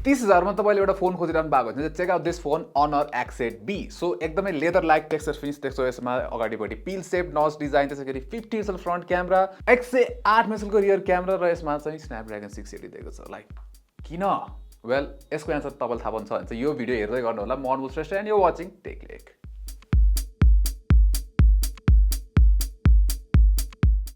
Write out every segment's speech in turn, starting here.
30,000 मा तपाईले एउटा फोन खोजिरहनु भएको छ check out this phone Honor X8b so एकदमै लेदर लाइक टेक्सचर फिनिश देख्छौ यसमा अगाडिपट्टि पिल शेप नच डिजाइन त्यसैगरी 50 मेगापिक्सल फ्रन्ट क्यामेरा 108 मेगापिक्सलको रियर क्यामेरा र यसमा चाहिँ Snapdragon 680 दिएको छ लाइक किन वेल यसको एन्सर तपाईलाई थाहा हुन्छ भने चाहिँ यो भिडियो हेर्दै गर्नु होला म Anuj Shrestha and you watching tech लेक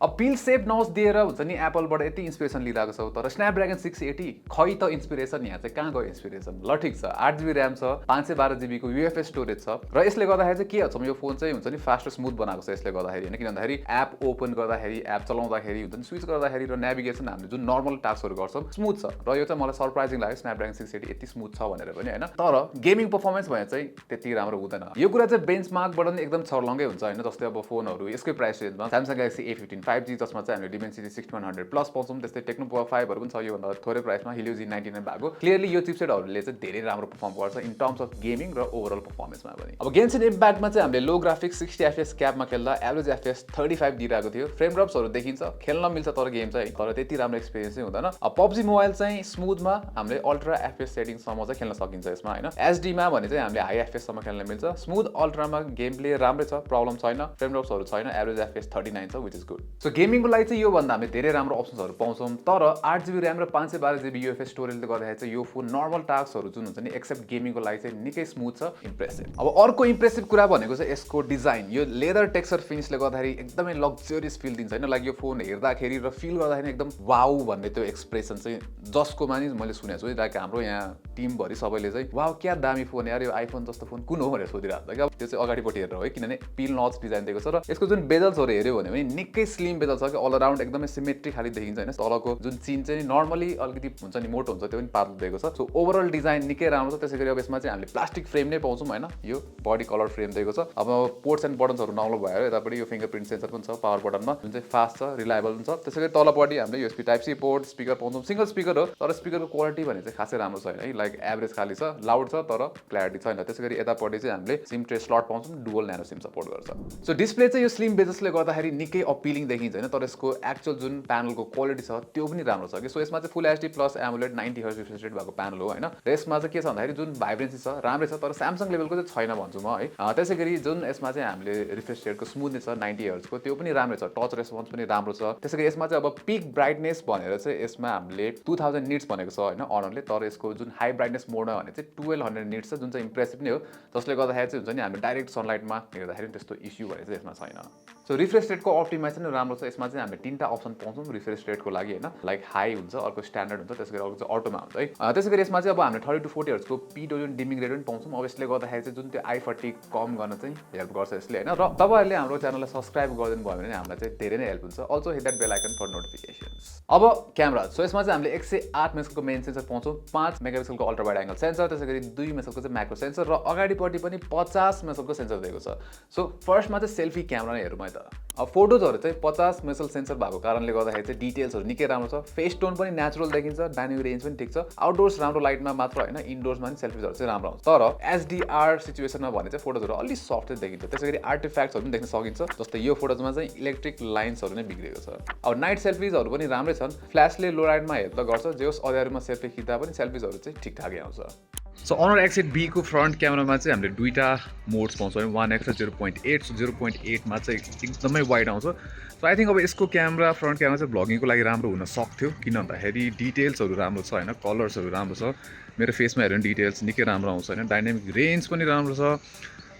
अब पिल शेप नच दिएर हुन्छ नि एप्पलबाट यति इन्स्पिरेसन लिइरहेको छ तर Snapdragon 680 खै त इन्स्पिरेसन यहाँ चाहिँ कहाँ गयो इन्स्पिरेसन ल ठीक छ 8GB र्याम छ 512GB को UFS स्टोरेज छ र यसले गर्दाखेरि चाहिँ के हुन्छ यो फोन चाहिँ हुन्छ नि फास्ट र स्मुथ बनाएको छ यसले गर्दाखेरि हैन किन भन्दाखेरि एप ओपन गर्दाखेरि एप चलाउँदाखेरि हुन्छ नि स्विच गर्दाखेरि र नेभिगेसन हामीले जुन नर्मल टास्कहरु गर्छौं स्मुथ छ र यो चाहिँ मलाई सरप्राइजिङ लाग्यो Snapdragon 680 यति स्मुथ छ भनेर पनि हैन तर गेमिङ परफर्मेन्स भने चाहिँ त्यति राम्रो हुँदैन यो कुरा चाहिँ बेन्चमार्कबाट नि एकदम छर्लङ्गै हुन्छ हैन जस्तै अब फोनहरु यसकै प्राइस रेन्जमा Samsung Galaxy A15 5G जसमा चाहिँ हामीले Dimensity 6100 प्लस पाउँछौं त्यस्तै Tecno Power 5 हरु पनि छ यो भन्दा थोरै प्राइसमा Helio G99 भएको क्लियरली यो चिपसेटहरुले चाहिँ धेरै राम्रो परफर्म गर्छ इन टर्म्स अफ गेमिङ र ओभरअल परफर्मेन्समा पनि अब Genshin Impact मा चाहिँ हामीले लो ग्राफिक्स 60 FPS क्यापमा खेल्दा एभरेज FPS 35 दिइरहेको थियो फ्रेम ड्रप्सहरु देखिन्छ खेल्न मिल्छ तर गेम चाहिँ तर त्यति राम्रो एक्सपीरियन्स चाहिँ हुँदैन अब PUBG मोबाइल चाहिँ स्मुथमा हामीले अल्ट्रा FPS सेटिङ सम्म चाहिँ खेल्न सकिन्छ यसमा हैन SD मा भने चाहिँ हामीले हाई FPS सम्म खेल्न मिल्छ स्मुथ अल्ट्रामा गेम प्ले राम्रै छ प्रब्लम छैन फ्रेम ड्रप्सहरु छैन एभरेज FPS 39 छ व्हिच इज गुड सो गेमिङको लागि चाहिँ यो भन्दा हामीले धेरै राम्रो अप्सन्सहरु पाउँछौं तर 8GB र्याम र 512GB UFS स्टोरेजले गर्दाखेरि चाहिँ यो फोन नर्मल टास्कहरु जुन हुन्छ नि एक्सेप्ट गेमिङको लागि चाहिँ निकै स्मुथ छ इम्प्रेसिभ अब अर्को इम्प्रेसिभ कुरा भनेको चाहिँ यसको डिजाइन यो लेदर टेक्सचर फिनिशले गर्दाखेरि एकदमै लग्जरियस फिल दिन्छ हैन लाइक यो फोन हेर्दाखेरि र फिल गर्दाखेरि एकदम वाउ भन्ने त्यो एक्सप्रेसन चाहिँ जसको मानि मैले सुनेको छु लाइक हाम्रो यहाँ टिम भरि सबैले चाहिँ वाउ क्या दामी फोन यार यो आइफोन जस्तो फोन कुन हो भनेर सोधिरहेको छ के त्यो चाहिँ अगाडिपट्टि हेरेर हो है किनभने पिल नच डिजाइन दिएको छ र यसको जुन बेजल्सहरु हेर्यो भने पनि निकै स्लिम बेजल छ के अल अराउन्ड एकदमै सिमेट्रिक खाली देखिन्छ हैन तलको जुन चिन चाहिँ नर्मली अलिकति हुन्छ नि मोटो हुन्छ त्यो पनि पातलो दिएको छ सो ओभरअल डिजाइन निकै राम्रो छ त्यसैगरी अब यसमा चाहिँ हामीले प्लास्टिक फ्रेम नै पाउँछौं हैन यो बडी कलर फ्रेम दिएको छ अब पोर्ट्स एन्ड बटन्सहरु नौलो भयो यतापट्टि यो फिंगरप्रिन्ट सेन्सर पनि छ पावर बटनमा जुन चाहिँ फास्ट छ रिलायबल पनि छ त्यसैगरी तलपट्टि हामीले USB type C port speaker पाउँछौं सिंगल स्पिकर हो तर स्पिकरको क्वालिटी भने चाहिँ खासै राम्रो छैन है लाइक एभरेज खाली छ लाउड छ तर क्ल्यारिटी छैन त्यसैगरी यतापट्टि चाहिँ हामीले सिम ट्रे स्लट पाउँछौं डुअल न्यानो सिम सपोर्ट गर्छ सो डिस्प्ले चाहिँ यो स्लिम बेजल्सले गर्दाखेरि निकै अपीलिङ देखिन्छ हैन तर यसको एक्चुअल जुन प्यानलको क्वालिटी छ त्यो पनि राम्रो छ के सो यसमा चाहिँ फुल HD plus AMOLED 90Hz refresh rate भएको प्यानल हो हैन र यसमा चाहिँ के छ भन्दाखेरि जुन भाइब्रेन्सी छ राम्रै छ तर Samsung लेभलको चाहिँ छैन भन्छु म है त्यसैगरी जुन यसमा चाहिँ हामीले रिफ्रेश रेटको स्मुथनेस छ 90Hz को त्यो पनि राम्रै छ टच रेस्पोन्स पनि राम्रो छ त्यसैगरी यसमा चाहिँ अब पिक ब्राइटनेस भनेर चाहिँ यसमा हामीले 2000 निट्स भनेको छ हैन Honorले तर यसको जुन हाई ब्राइटनेस मोडमा भने चाहिँ 1200 निट्स छ जुन चाहिँ इम्प्रेसिभ नै हो जसले गर्दाखेरि चाहिँ हुन्छ नि हामीले डाइरेक्ट सनलाइटमा हेर्दाखेरि त्यस्तो इस्यु भने चाहिँ यसमा छैन सो रिफ्रेश रेटको अप्टिमाइजेसन राम्रो छ यसमा चाहिँ हामीले तीनटा अप्सन पाउँछौं रिफ्रेश रेटको लागि हैन लाइक हाई हुन्छ अर्को स्ट्यान्डर्ड हुन्छ त्यसैगरी अर्को चाहिँ अटोमा हुन्छ है त्यसैगरी यसमा चाहिँ अब हामीले 30 to 40 हर्ट्जको PWM डिमिङ रेट पनि पाउँछौं अब यसले गर्दाखेरि चाहिँ जुन त्यो आई फटिग कम गर्न चाहिँ हेल्प गर्छ यसले हैन र तपाईहरुले हाम्रो च्यानललाई सब्स्क्राइब गरिदिनु भयो भने हामीलाई चाहिँ धेरै नै हेल्प हुन्छ also hit that bell icon for notifications अब क्यामेरा सो यसमा चाहिँ हामीले 108 मेगापिक्सलको मेन सेन्सर पाउँछौं 5 मेगापिक्सलको अल्ट्रा वाइड एंगल सेन्सर त्यसैगरी 2 मेगापिक्सलको चाहिँ म्याक्रो सेन्सर र अगाडिपट्टि पनि 50 मेगापिक्सलको सेन्सर दिएको छ सो फर्स्टमा चाहिँ सेल्फी क्यामेरा नै हेरौँ है त अब फोटोजहरु चाहिँ 50 मेगापिक्सल सेन्सर भएको कारणले गर्दाखेरि चाहिँ डिटेल्सहरु निकै राम्रो छ फेस टोन पनि नेचुरल देखिन्छ डाइनामिक रेन्ज पनि ठीक छ आउटडोर्स राम्रो लाइटमा मात्र हैन इन्डोर्समा पनि सेल्फीजहरु चाहिँ राम्रो आउँछ तर HDR सिचुएसनमा भने चाहिँ फोटोजहरु अलि सफ्ट देखिन्छ त्यसैगरी आर्टिफ्याक्ट्सहरु पनि देख्न सकिन्छ जस्तै यो फोटोजमा चाहिँ इलेक्ट्रिक लाइन्सहरु नै बिग्रेको छ अब नाइट सेल्फीजहरु पनि राम्रै छन् फ्ल्याशले लो लाइटमा हेर्दा गर्छ जेस अँध्यारोमा सेल्फी खिच्दा पनि सेल्फीजहरु चाहिँ ठिकठाकै आउँछ सो Honor X8b को फ्रन्ट क्यामेरामा चाहिँ हामीले दुईटा मोड्स पाउँछौँ 1x र 0.8 सो 0.8 मा चाहिँ एकदमै वाइड आउँछ सो आई थिंक अब यसको क्यामेरा फ्रन्ट क्यामेरा चाहिँ भ्लगिङको लागि राम्रो हुन सक्थ्यो किन भन्दाखेरि डिटेल्सहरु राम्रो छ हैन कलर्सहरु राम्रो छ मेरो फेसमा हेर्नु डिटेल्स निकै राम्रो आउँछ हैन डाइनामिक रेन्ज पनि राम्रो छ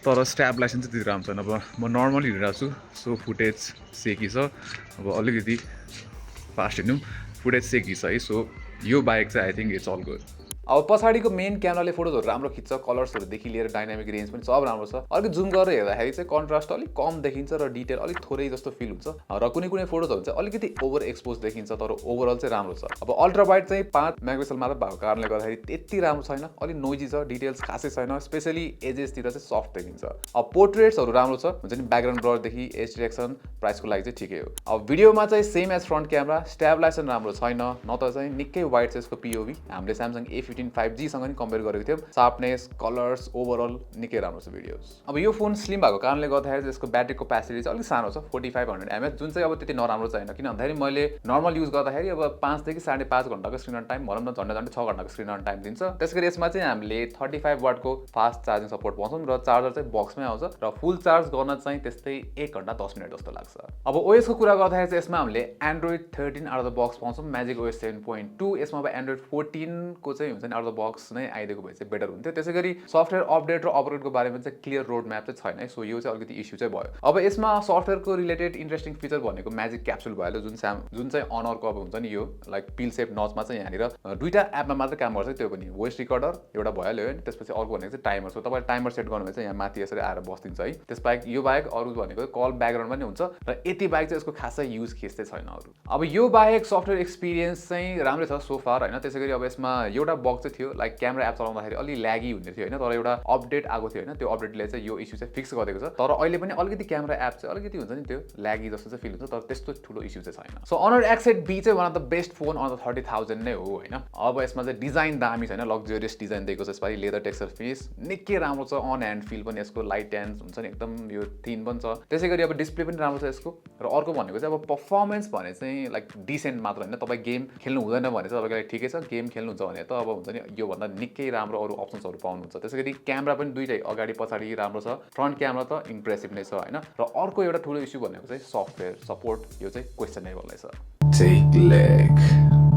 तर स्ट्याबिलाइजेसन चाहिँ त्यति राम्रो छैन अब म नर्मली हिँडिरहेको छु सो फुटेज सेकी छ अब अलिकति फास्ट हिँड्नु फुटेज सेकी छ है सो यो बाइक चाहिँ I think it's all good अब पछाडीको मेन क्यामेराले फोटोजहरु राम्रो खिच्छ कलर्सहरु देखि लिएर डाइनामिक रेन्ज पनि सब राम्रो छ अलिक जुम गरेर हेर्दाखेरि चाहिँ कन्ट्रास्ट अलिक कम देखिन्छ र डिटेल अलिक थोरै जस्तो फिल हुन्छ र कुनै कुनै फोटोजहरु चाहिँ अलिकति ओभर एक्सपोज देखिन्छ तर ओभरअल चाहिँ राम्रो छ अब अल्ट्रा वाइड चाहिँ 5 मेगापिक्सल मात्र भएको कारणले गर्दाखेरि त्यति राम्रो छैन अलि नोइजी छ डिटेल्स खासै छैन स्पेशली एजेसतिर चाहिँ सफ्ट देखिन्छ अब पोर्ट्रेट्सहरु राम्रो छ हुन्छ नि ब्याकग्राउन्ड ब्लर देखि एज डिरेक्सन प्राइसको लागि चाहिँ ठिकै हो अब भिडियोमा चाहिँ सेम एज फ्रन्ट क्यामेरा स्ट्याबिलाइजेसन राम्रो छैन न त चाहिँ निकै वाइड छ यसको POV हामीले Samsung A15 15 5G सँग नि कम्पेयर गरेको थियौँ शार्पनेस कलर्स ओभरअल निकै राम्रो छ भिडियोज अब यो फोन स्लिम भएको कारणले गर्दाखेरि यसको ब्याट्री क्यापेसिटी चाहिँ अलिक सानो छ 4500 mAh जुन चाहिँ अब त्यति नराम्रो छैन किन भन्दाखेरि मैले नर्मल युज गर्दाखेरि अब 5 देखि 5.5 घण्टाको स्क्रिन अन टाइम भनौँ न झन्डै 6 घण्टाको स्क्रिन अन टाइम दिन्छ त्यसैगरी यसमा चाहिँ हामीले 35 वाटको फास्ट चार्जिङ सपोर्ट पाउँछौँ र चार्जर चाहिँ बक्समै आउँछ र फुल चार्ज गर्न चाहिँ त्यस्तै 1 घण्टा 10 मिनट जस्तो लाग्छ अब ओएस को कुरा गर्दाखेरि चाहिँ यसमा हामीले Android 13 out of the box पाउँछौँ म्याजिक ओएस 7.2 यसमा अब एन्ड्रोइड 14 को चाहिँ हुन्छ नि आउट अफ द बक्स नै आइदिएको भए चाहिँ बेटर हुन्थ्यो त्यसैगरी सफ्टवेयर अपडेट र अपग्रेडको बारेमा चाहिँ क्लियर रोड म्याप चाहिँ छैन है सो यो चाहिँ अलिकति इस्यु चाहिँ भयो अब यसमा सफ्टवेयरको रिलेटेड इन्ट्रेस्टिङ फिचर भनेको म्याजिक क्याप्सुल भयो जुन चाहिँ अनरको अब हुन्छ नि यो लाइक पिल सेप नचमा चाहिँ यहाँनिर दुईटा एपमा मात्र काम गर्छ त्यो पनि भोइस रिकर्डर एउटा भइहाल्यो है त्यसपछि अर्को भनेको चाहिँ टाइमर सो तपाईले टाइमर सेट गर्नुभयो चाहिँ यहाँ माथि यसरी आएर बस्दिन्छ है त्यसबाहेक यो बाहेक अरू भनेको कल ब्याकग्राउन्डमा नि हुन्छ र यति बाहेक चाहिँ यसको खासै युज केस चाहिँ छैन अरू अब यो बाहेक सफ्टवेयर एक्सपिरियन्स चाहिँ राम्रै छ सो फार हैन त्यसैगरी अब यसमा एउटा बग चाहिँ थियो लाइक क्यामेरा एप चलाउँदाखेरि अलि ल्यागी हुने थियो हैन तर एउटा अपडेट आएको थियो हैन त्यो अपडेटले चाहिँ यो इस्यु चाहिँ फिक्स गरेको छ तर अहिले पनि अलिकति क्यामेरा एप चाहिँ अलिकति हुन्छ नि त्यो ल्यागी जस्तो चाहिँ फिल हुन्छ तर त्यस्तो ठुलो इस्यु चाहिँ छैन सो Honor X8b चाहिँ one of the best phone on the 30,000 नै हो हैन अब यसमा चाहिँ डिजाइन दामी छैन लग्जरियस डिजाइन दिएको छ यसपालि लेदर टेक्सचर फेस निकै राम्रो छ अन ह्यान्ड फिल पनि यसको लाइट ह्यान्ड हुन्छ नि एकदम यो थिन पनि छ त्यसैगरी अब डिस्प्ले पनि राम्रो छ यसको र अर्को भनेको चाहिँ अब पर्फर्मेन्स भने चाहिँ लाइक डिसेन्ट मात्र हैन तपाईँ गेम खेल्नु हुँदैन भने चाहिँ तपाईँलाई ठिकै छ गेम खेल्नुहुन्छ भने त अब हुन्छ नि यो भन्दा निकै राम्रो अरू अप्सन्सहरू पाउनुहुन्छ त्यसैगरी क्यामेरा पनि दुईटै अगाडि पछाडि राम्रो छ फ्रन्ट क्यामेरा त इम्प्रेसिभ नै छ हैन र अर्को एउटा ठुलो इस्यु भनेको चाहिँ सफ्टवेयर सपोर्ट यो चाहिँ क्वेसनेबल नै छ Take leg.